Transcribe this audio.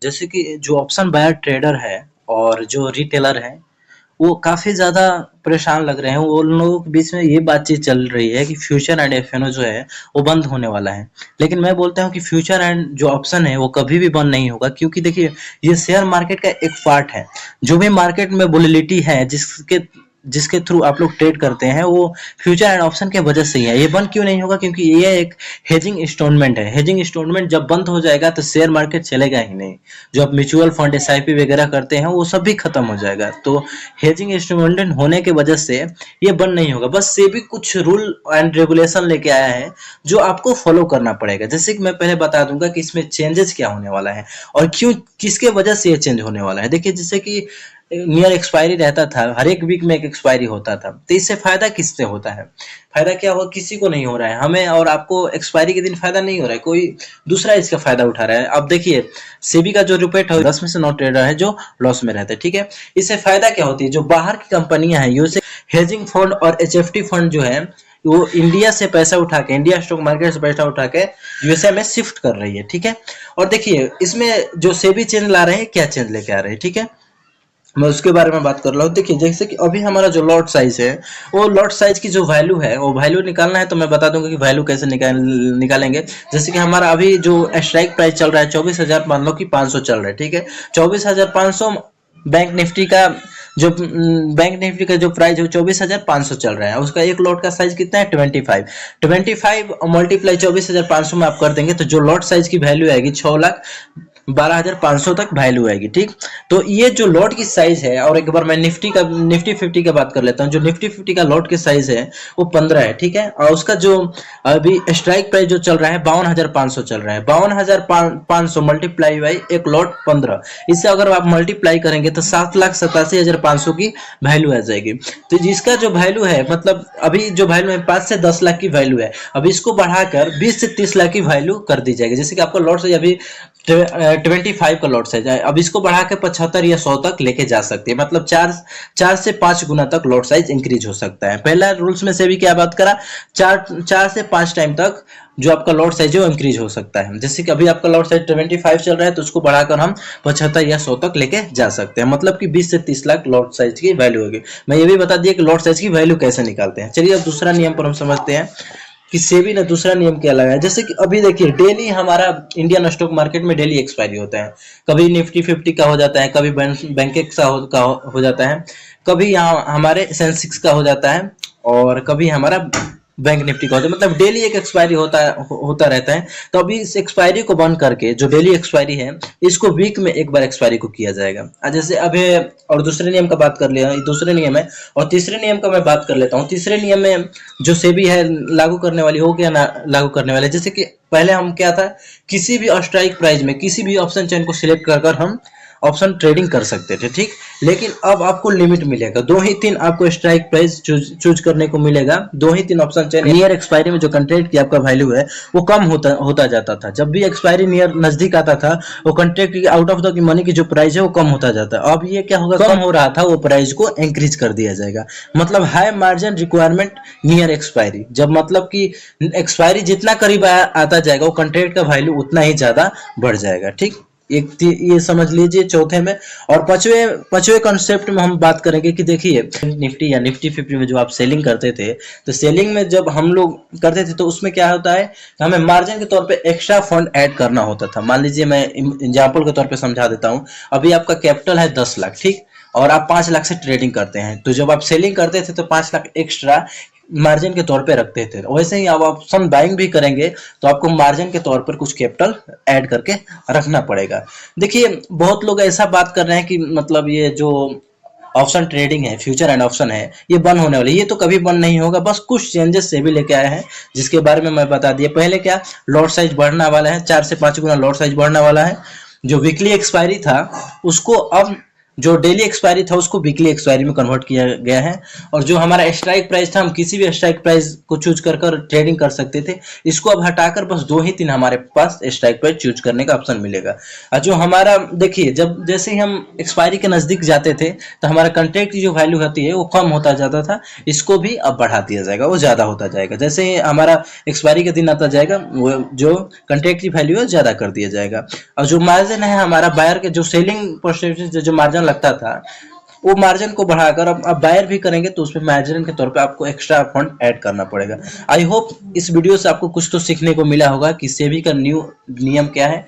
जैसे कि जो ऑप्शन बायर ट्रेडर है और जो रिटेलर है, वो काफ़ी ज़्यादा परेशान लग रहे हैं। वो उन लोगों के बीच में ये बातचीत चल रही है कि फ्यूचर एंड एफएनओ जो है वो बंद होने वाला है। लेकिन मैं बोलता हूँ कि फ्यूचर एंड जो ऑप्शन है वो कभी भी बंद नहीं होगा, क्योंकि देखिए ये शेयर मार्केट का एक पार्ट है। जो भी मार्केट में वोलेटिलिटी है, जिसके जिसके थ्रू आप लोग ट्रेड करते हैं, वो फ्यूचर एंड ऑप्शन के वजह से ही है। ये बंद क्यों नहीं होगा? क्योंकि ये एक हेजिंग इंस्ट्रूमेंट है। हेजिंग इंस्ट्रूमेंट जब बंद हो जाएगा तो शेयर मार्केट चलेगा ही नहीं। जो आप म्यूचुअल फंड एसआईपी वगैरह करते हैं वो सब भी खत्म हो जाएगा। तो हेजिंग इंस्ट्रूमेंट होने के वजह से ये बंद नहीं होगा। बस सेबी कुछ रूल एंड रेगुलेशन लेके आया है जो आपको फॉलो करना पड़ेगा। जैसे कि मैं पहले बता दूंगा कि इसमें चेंजेस क्या होने वाला है और क्यों, किसके वजह से ये चेंज होने वाला है। देखिए, जैसे कि नियर एक्सपायरी रहता था, हर एक वीक में एक एक्सपायरी होता था, तो इससे फायदा किससे होता है? फायदा क्या हो, किसी को नहीं हो रहा है। हमें और आपको एक्सपायरी के दिन फायदा नहीं हो रहा है, कोई दूसरा इसका फायदा उठा रहा है। अब देखिए, सेबी का जो रिपोर्ट है 10 में से 9 ट्रेडर है जो लॉस में रहते हैं, ठीक है। इससे फायदा क्या होती है? जो बाहर की कंपनियां हैं, यूएसए हेजिंग फंड और एचएफटी फंड जो है, वो इंडिया से पैसा उठा के, इंडिया स्टॉक मार्केट से पैसा उठा के यूएसए में शिफ्ट कर रही है, ठीक है। और देखिए, इसमें जो सेबी चेंज ला रहे हैं, क्या चेंज लेके आ रहे हैं, ठीक है, मैं उसके बारे में बात कर रहा हूँ। देखिए, जैसे कि अभी हमारा जो लॉट साइज है, वो लॉट साइज की जो वैल्यू है, वो वैल्यू निकालना है, तो मैं बता दूंगा कि वैल्यू कैसे निकालेंगे। जैसे कि हमारा अभी जो स्ट्राइक प्राइस चल रहा है 24,000, मान लो कि 500 चल रहा है, ठीक है। 24,500 बैंक निफ्टी का जो प्राइस है 24,500 चल रहा है। उसका एक लॉट का साइज कितना है? 25 मल्टीप्लाई 24,500 में आप कर देंगे तो जो लॉट साइज की वैल्यू आएगी 6,12,500 तक वैल्यू आएगी, ठीक। तो ये जो लॉट की साइज है, और एक बार मैं निफ्टी 50 का बात कर लेता हूँ। जो निफ्टी 50 का लॉट की साइज है वो 15 है, ठीक है। और उसका जो अभी स्ट्राइक प्राइस जो चल रहा है 52,500 चल रहा है। 52,500 मल्टीप्लाई बाई एक लॉट 15, इससे अगर आप मल्टीप्लाई करेंगे तो 7,87,500 की वैल्यू आ जाएगी। तो जिसका जो वैल्यू है, मतलब अभी जो वैल्यू है 5 से 10 लाख की वैल्यू है, अब इसको बढ़ाकर 20 से 30 लाख की वैल्यू कर दी जाएगी। जैसे कि आपका लॉट साइज अभी 25 का लॉट साइज है, अब इसको बढ़ा के 75 या 100 तक लेके जा सकते हैं। मतलब 4 से 5 गुना तक लॉट साइज इंक्रीज हो सकता है। पहला रूल्स में से भी क्या बात करा, 4 से 5 टाइम तक जो आपका लॉट साइज है वो इंक्रीज हो सकता है। जैसे कि अभी आपका लॉट साइज 25 चल रहा है, तो उसको बढ़ाकर हम 75 या 100 तक लेके जा सकते हैं। मतलब कि 20 से 30 लाख लॉट साइज की वैल्यू होगी। मैं ये भी बता दिया कि लॉट साइज की वैल्यू कैसे निकालते हैं। चलिए, अब दूसरा नियम पर हम समझते हैं कि सेबी ने दूसरा नियम क्या लगाया। जैसे कि अभी देखिए, डेली हमारा इंडियन स्टॉक मार्केट में डेली एक्सपायरी होता है। कभी निफ्टी 50 का हो जाता है, कभी बैंकेक्स का हो जाता है, कभी यहाँ हमारे सेंसेक्स का हो जाता है, और कभी हमारा बैंक निफ्टी का होता है। मतलब डेली एक एक्सपायरी होता रहता है। तो अभी इस एक्सपायरी को बंद करके, जो डेली एक्सपायरी है, इसको वीक में एक बार एक्सपायरी को किया जाएगा। जैसे अभी, और दूसरे नियम का बात कर लिया, ये दूसरे नियम है। और तीसरे नियम का मैं बात कर लेता हूँ। तीसरे नियम में जो सेबी है लागू करने वाली, हो क्या लागू करने वाले, जैसे कि पहले हम क्या था, किसी भी स्ट्राइक प्राइस में किसी भी ऑप्शन चेन को सिलेक्ट कर हम ऑप्शन ट्रेडिंग कर सकते थे, ठीक। लेकिन अब आपको लिमिट मिलेगा, 2 ही 3 आपको स्ट्राइक प्राइस चूज करने को मिलेगा। 2 ही 3 ऑप्शन चेन। नियर एक्सपायरी में जो कंट्रैक्ट की आपका वैल्यू है वो कम होता जाता था। जब भी एक्सपायरी नियर नजदीक आता था, वो कंट्रैक्ट की आउट ऑफ द मनी की जो प्राइस है वो कम होता जाता है। अब ये क्या होगा, कम हो रहा था वो प्राइस को इंक्रीज कर दिया जाएगा। मतलब high margin requirement near expiry, जब मतलब कि एक्सपायरी जितना करीब आता जाएगा, वो कंट्रैक्ट का वैल्यू उतना ही ज्यादा बढ़ जाएगा, ठीक। ये समझ लीजिए चौथे में। और पांचवे कॉन्सेप्ट में हम बात करेंगे कि देखिए, निफ्टी या निफ्टी 50 में जो आप सेलिंग करते थे, तो सेलिंग में जब हम लोग करते थे तो उसमें क्या होता है, हमें मार्जिन के तौर पे एक्स्ट्रा फंड ऐड करना होता था। मान लीजिए, मैं एग्जांपल के तौर पे समझा देता हूं। अभी आपका कैपिटल है 10 लाख, ठीक, और आप 5 लाख से ट्रेडिंग करते हैं। तो जब आप सेलिंग करते थे तो 5 लाख एक्स्ट्रा मार्जिन के तौर पे रखते थे। वैसे ही आप ऑप्शन बाइंग भी करेंगे तो आपको मार्जिन के तौर पर कुछ कैपिटल ऐड करके रखना पड़ेगा। देखिए, बहुत लोग ऐसा बात कर रहे हैं कि मतलब ये जो ऑप्शन ट्रेडिंग है, फ्यूचर एंड ऑप्शन है, ये बंद होने वाली है। ये तो कभी बंद नहीं होगा, बस कुछ चेंजेस से भी लेके आए हैं, जिसके बारे में मैं बता दिया। पहले क्या, लॉट साइज बढ़ने वाला है, 4 से 5 गुना लॉट साइज बढ़ने वाला है। जो वीकली एक्सपायरी था उसको अब जो डेली एक्सपायरी था उसको वीकली एक्सपायरी में कन्वर्ट किया गया है। और जो हमारा स्ट्राइक प्राइस था, हम किसी भी स्ट्राइक प्राइस को चूज कर कर ट्रेडिंग कर सकते थे, इसको अब हटाकर बस 2 ही 3 हमारे पास स्ट्राइक प्राइस चूज करने का ऑप्शन मिलेगा। और जो हमारा देखिए, जब जैसे ही हम एक्सपायरी के नजदीक जाते थे तो हमारा कंट्रैक्ट की जो वैल्यू होती है वो कम होता जाता था, इसको भी अब बढ़ा दिया जाएगा, वो ज्यादा होता जाएगा। जैसे ही हमारा एक्सपायरी का दिन आता जाएगा, वो जो कंट्रैक्ट की वैल्यू है ज्यादा कर दिया जाएगा। और जो मार्जिन है हमारा बायर के, जो सेलिंग परसेंटेज जो मार्जिन लगता था, वो मार्जिन को बढ़ाकर अब बायर भी करेंगे तो उसमें मार्जिन के तौर पे आपको एक्स्ट्रा फंड ऐड करना पड़ेगा। आई होप इस वीडियो से आपको कुछ तो सीखने को मिला होगा कि सेबी का न्यू नियम क्या है